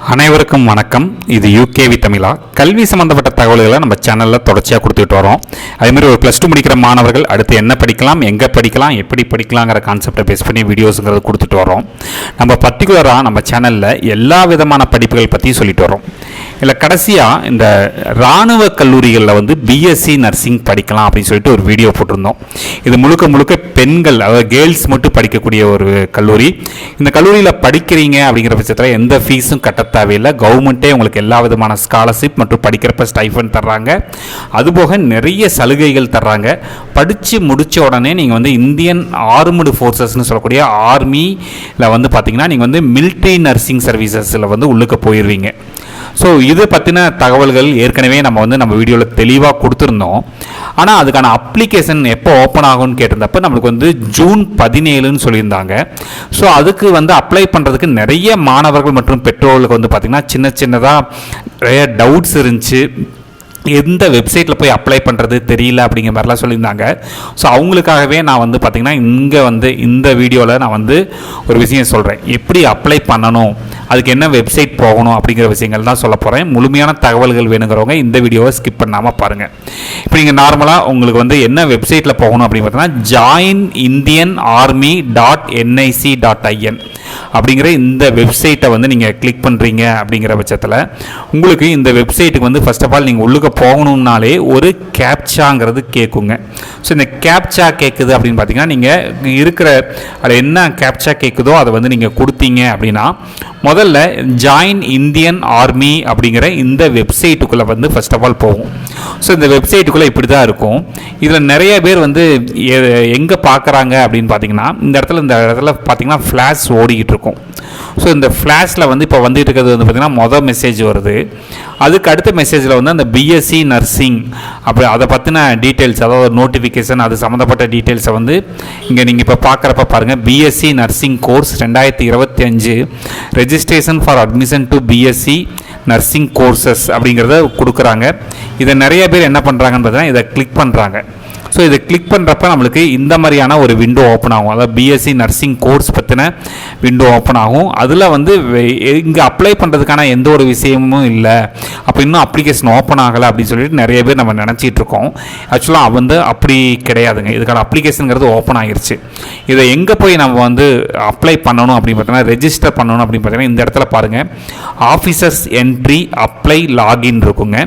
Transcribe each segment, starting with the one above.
அனைவருக்கும் வணக்கம். இது யூகேவி தமிழா. கல்வி சம்பந்தப்பட்ட தகவல்களை நம்ம சேனலில் தொடர்ச்சியாக கொடுத்துட்டு வரோம். அதேமாதிரி ஒரு +2 முடிக்கிற மாணவர்கள் அடுத்து என்ன படிக்கலாம், எங்கே படிக்கலாம், எப்படி படிக்கலாங்கிற கான்செப்டை பேஸ் பண்ணி வீடியோஸுங்கிறது கொடுத்துட்டு வரோம். நம்ம பர்டிகுலராக நம்ம சேனலில் எல்லா விதமான படிப்புகள் பற்றி சொல்லிட்டு வரோம். இல்லை கடைசியாக இந்த இராணுவ கல்லூரிகளில் பிஎஸ்சி நர்சிங் படிக்கலாம் அப்படின்னு சொல்லிட்டு ஒரு வீடியோ போட்டிருந்தோம். இது முழுக்க பெண்கள், அதாவது கேர்ள்ஸ் மட்டும் படிக்கக்கூடிய ஒரு கல்லூரி. இந்த கல்லூரியில் படிக்கிறீங்க அப்படிங்கிற பட்சத்தில் எந்த ஃபீஸும் கட்ட தேவையில்லை. கவர்மெண்ட்டே உங்களுக்கு எல்லா விதமான ஸ்காலர்ஷிப் மற்றும் படிக்கிறப்ப ஸ்டைஃபண்ட் தர்றாங்க. அதுபோக நிறைய சலுகைகள் தர்றாங்க. படித்து முடித்த உடனே நீங்கள் இந்தியன் ஆர்மடு ஃபோர்ஸஸ்ன்னு சொல்லக்கூடிய ஆர்மியில் பார்த்தீங்கன்னா நீங்கள் மிலிட்ரி நர்சிங் சர்வீசஸில் உள்ளுக்க போயிடுவீங்க. ஸோ இது பற்றின தகவல்கள் ஏற்கனவே நம்ம வீடியோவில் தெளிவாக கொடுத்துருந்தோம். ஆனால் அதுக்கான அப்ளிகேஷன் எப்போ ஓப்பன் ஆகும்னு கேட்டிருந்தப்போ நம்மளுக்கு ஜூன் 17ன்னு சொல்லியிருந்தாங்க. ஸோ அதுக்கு அப்ளை பண்ணுறதுக்கு நிறைய மாணவர்கள் மற்றும் பெற்றோர்களுக்கு பார்த்திங்கன்னா சின்னதாக நிறைய டவுட்ஸ் இருந்துச்சு. எந்த வெப்சைட்டில் போய் அப்ளை பண்ணுறது தெரியல அப்படிங்கிற மாதிரிலாம் சொல்லியிருந்தாங்க. ஸோ அவங்களுக்காகவே நான் பார்த்திங்கன்னா இங்கே இந்த வீடியோவில் நான் ஒரு விஷயம் சொல்கிறேன். எப்படி அப்ளை பண்ணணும், அதுக்கு என்ன வெப்சைட் போகணும் அப்படிங்கிற விஷயங்கள் தான் சொல்ல போகிறேன். முழுமையான தகவல்கள் வேணுங்கிறவங்க இந்த வீடியோவை ஸ்கிப் பண்ணாமல் பாருங்கள். இப்போ நீங்கள் நார்மலாக உங்களுக்கு என்ன வெப்சைட்டில் போகணும் அப்படின்னு பார்த்தீங்கன்னா joinindianarmy.nic.in அப்படிங்கிற இந்த வெப்சைட்டை நீங்கள் கிளிக் பண்ணுறீங்க. அப்படிங்கிற பட்சத்தில் உங்களுக்கு இந்த வெப்சைட்டுக்கு ஃபர்ஸ்ட் ஆஃப் ஆல் நீங்கள் உள்ளுக்க போகணுன்னாலே ஒரு கேப்சாங்கிறது கேட்குங்க. ஸோ இந்த கேப்சா கேட்குது அப்படின்னு பார்த்தீங்கன்னா நீங்கள் இருக்கிற அதில் என்ன கேப்சா கேட்குதோ அதை நீங்கள் கொடுத்தீங்க அப்படின்னா முதல்ல ஜாயின் இந்தியன் ஆர்மி அப்படிங்கிற இந்த வெப்சைட்டுக்குள்ளே ஃபர்ஸ்ட் ஆஃப் ஆல் போகும். ஸோ இந்த வெப்சைட்டுக்குள்ளே இப்படி தான் இருக்கும். இதில் நிறைய பேர் எங்கே பார்க்குறாங்க அப்படின்னு பார்த்தீங்கன்னா இந்த இடத்துல பார்த்தீங்கன்னா ஃப்ளாஷ் ஓடிக்கிட்டு இருக்கும். ஸோ இந்த ஃப்ளாஷில் இப்போ வந்துட்டு இருக்கிறது பார்த்திங்கன்னா மொதல் மெசேஜ் வருது. அதுக்கு அடுத்த மெசேஜில் அந்த பிஎஸ்சி நர்சிங் அப்படி அதை பற்றின டீட்டெயில்ஸ், அதாவது நோட்டிஃபிகேஷன், அது சம்மந்தப்பட்ட டீட்டெயில்ஸை இங்கே நீங்கள் இப்போ பார்க்குறப்ப பாருங்கள். BSc nursing course 2025 registration for admission to BSc nursing courses அப்படிங்கிறத கொடுக்குறாங்க. இதை நிறைய பேர் என்ன பண்ணுறாங்கன்னு பார்த்தீங்கன்னா இதை கிளிக் பண்ணுறாங்க. ஸோ இதை கிளிக் பண்ணுறப்ப நம்மளுக்கு இந்த மாதிரியான ஒரு விண்டோ ஓப்பன் ஆகும். அதாவது பிஎஸ்சி நர்சிங் கோர்ஸ் பற்றின விண்டோ ஓப்பன் ஆகும். அதில் இங்கே அப்ளை பண்ணுறதுக்கான எந்த ஒரு விஷயமும் இல்லை, அப்போ இன்னும் அப்ளிகேஷன் ஓப்பன் ஆகலை அப்படின்னு சொல்லிட்டு நிறைய பேர் நம்ம நினச்சிட்டு இருக்கோம். ஆக்சுவலாக அப்படி கிடையாதுங்க. இதுக்கான அப்ளிகேஷனுங்கிறது ஓப்பன் ஆகிருச்சு. இதை எங்கே போய் நம்ம அப்ளை பண்ணணும் அப்படின்னு பார்த்தீங்கன்னா ரெஜிஸ்டர் பண்ணணும் அப்படின்னு பார்த்தீங்கன்னா இந்த இடத்துல பாருங்கள், ஆஃபீஸர்ஸ் என்ட்ரி அப்ளை லாகின் இருக்குங்க.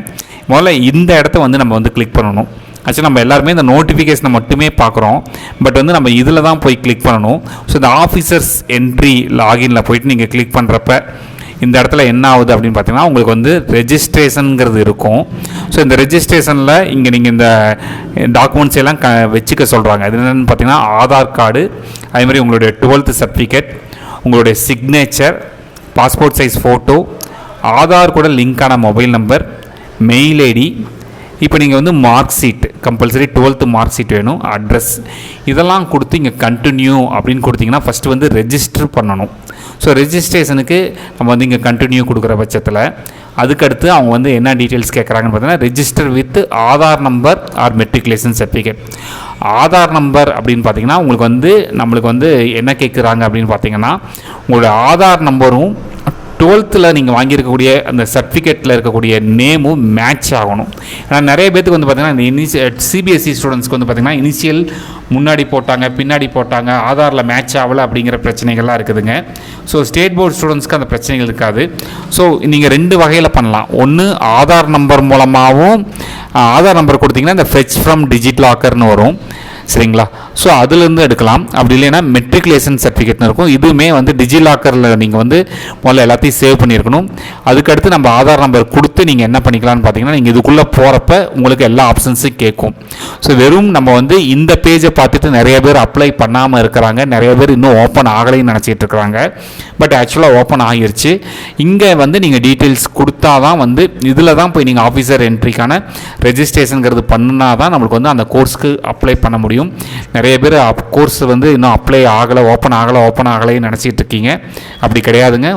முதல்ல இந்த இடத்த நம்ம கிளிக் பண்ணணும். ஆக்சுவலி நம்ம எல்லாருமே இந்த நோட்டிஃபிகேஷனை மட்டுமே பார்க்குறோம். பட் நம்ம இதில் தான் போய் கிளிக் பண்ணணும். ஸோ இந்த ஆஃபீஸர்ஸ் என்ட்ரி லாகினில் போயிட்டு நீங்கள் கிளிக் பண்ணுறப்ப இந்த இடத்துல என்ன ஆகுது அப்படின்னு பார்த்தீங்கன்னா உங்களுக்கு ரெஜிஸ்ட்ரேஷனுங்கிறது இருக்கும். ஸோ இந்த ரெஜிஸ்ட்ரேஷனில் இங்கே நீங்கள் இந்த டாக்குமெண்ட்ஸ் எல்லாம் வச்சுக்க சொல்கிறாங்க. அது என்னென்னு பார்த்தீங்கன்னா ஆதார் கார்டு, அதேமாதிரி உங்களுடைய 12th சர்டிஃபிகேட், உங்களுடைய signature, passport size photo, Aadhaar கூட லிங்கான மொபைல் நம்பர், மெயில் ஐடி, இப்போ நீங்கள் mark sheet compulsory 12th mark sheet வேணும், அட்ரஸ், இதெல்லாம் கொடுத்து இங்கே கண்டினியூ அப்படின்னு கொடுத்தீங்கன்னா ஃபஸ்ட்டு ரெஜிஸ்டர் பண்ணணும். ஸோ ரெஜிஸ்ட்ரேஷனுக்கு நம்ம இங்கே கண்டினியூ கொடுக்குற பட்சத்தில் அதுக்கடுத்து அவங்க என்ன டீட்டெயில்ஸ் கேட்குறாங்கன்னு பார்த்தீங்கன்னா register with Aadhaar number or matriculation certificate. Aadhaar number அப்படின்னு பார்த்தீங்கன்னா உங்களுக்கு நம்மளுக்கு என்ன கேட்குறாங்க அப்படின்னு பார்த்தீங்கன்னா உங்களோட ஆதார் நம்பரும் 12th நீங்கள் வாங்கியிருக்கக்கூடிய அந்த சர்டிஃபிகேட்டில் இருக்கக்கூடிய நேமும் மேட்ச் ஆகணும். ஏன்னா நிறைய பேருக்கு பார்த்தீங்கன்னா இந்த சிபிஎஸ்சி ஸ்டூடெண்ட்ஸ்க்கு பார்த்தீங்கன்னா இனிஷியல் முன்னாடி போட்டாங்க, பின்னாடி போட்டாங்க, ஆதாரில் மேட்ச் ஆகலை அப்படிங்கிற பிரச்சனைகள்லாம் இருக்குதுங்க. ஸோ ஸ்டேட் போர்டு ஸ்டூடெண்ட்ஸ்க்கு அந்த பிரச்சனைகள் இருக்காது. ஸோ நீங்கள் 2 வகையில் பண்ணலாம். ஒன்று ஆதார் நம்பர் மூலமாகவும், ஆதார் நம்பர் கொடுத்தீங்கன்னா இந்த ஃபெச் ஃப்ரம் டிஜிட் லாக்கர்னு வரும், சரிங்களா? ஸோ அதுலேருந்து எடுக்கலாம். அப்படி இல்லைன்னா மெட்ரிகுலேஷன் சர்டிஃபிகேட்னு இருக்கும். இதுவுமே டிஜிலாக்கரில் நீங்கள் முதல்ல எல்லாத்தையும் சேவ் பண்ணியிருக்கணும். அதுக்கடுத்து நம்ம ஆதார் நம்பர் கொடுத்து நீங்கள் என்ன பண்ணிக்கலாம்னு பார்த்தீங்கன்னா நீங்கள் இதுக்குள்ளே போகிறப்ப உங்களுக்கு எல்லா ஆப்ஷன்ஸும் கேட்கும். ஸோ வெறும் நம்ம இந்த பேஜை பார்த்துட்டு நிறைய பேர் அப்ளை பண்ணாமல் இருக்கிறாங்க. நிறைய பேர் இன்னும் ஓப்பன் ஆகலைன்னு நினச்சிட்டு இருக்கிறாங்க. பட் ஆக்சுவலாக ஓப்பன் ஆகிருச்சு. இங்கே நீங்கள் டீட்டெயில்ஸ் கொடுத்தா தான் இதில் தான் போய் நீங்கள் ஆஃபீஸர் என்ட்ரிக்கான ரெஜிஸ்ட்ரேஷனுங்கிறது பண்ணால் தான் நம்மளுக்கு அந்த கோர்ஸ்க்கு அப்ளை பண்ண முடியும். முடியும். நிறைய பேர் கோர்ஸ் வந்து இன்னும் அப்ளை ஆகலை, ஓப்பன் ஆகலைன்னு நினச்சிட்டு இருக்கீங்க. அப்படி கிடையாதுங்க.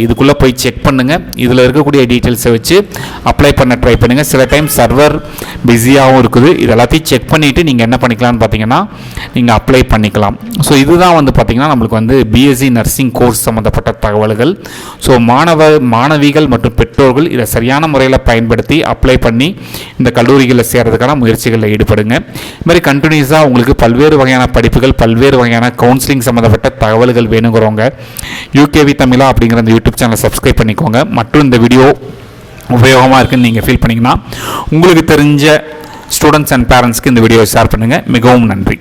இதுக்குள்ளே போய் செக் பண்ணுங்கள். இதில் இருக்கக்கூடிய டீட்டெயில்ஸை வச்சு அப்ளை பண்ண ட்ரை பண்ணுங்கள். சில டைம் சர்வர் பிஸியாகவும் இருக்குது. இது எல்லாத்தையும் செக் பண்ணிவிட்டு நீங்கள் என்ன பண்ணிக்கலாம்னு பார்த்தீங்கன்னா நீங்கள் அப்ளை பண்ணிக்கலாம். ஸோ இதுதான் வந்து பார்த்திங்கன்னா நம்மளுக்கு வந்து பிஎஸ்சி நர்சிங் கோர்ஸ் சம்மந்தப்பட்ட தகவல்கள். ஸோ மாணவிகள் மற்றும் பெற்றோர்கள் இதை சரியான முறையில் பயன்படுத்தி அப்ளை பண்ணி இந்த கல்லூரிகளில் சேர்றதுக்கான முயற்சிகளில் ஈடுபடுங்க. இது மாதிரி கண்டினியூஸாக உங்களுக்கு பல்வேறு வகையான படிப்புகள், பல்வேறு வகையான கவுன்சிலிங் சம்மந்தப்பட்ட தகவல்கள் வேணுங்கிறவங்க யூகேவி தமிழா அப்படிங்கிற அந்த யூடியூப் சேனலை சப்ஸ்கிரைப் பண்ணிக்கோங்க. மற்றும் இந்த வீடியோ உபயோகமாக இருக்குன்னு நீங்கள் ஃபீல் பண்ணிங்கன்னா உங்களுக்கு தெரிஞ்ச ஸ்டூடெண்ட்ஸ் அண்ட் பேரண்ட்ஸ்க்கு இந்த வீடியோவை ஷேர் பண்ணுங்கள். மிகவும் நன்றி.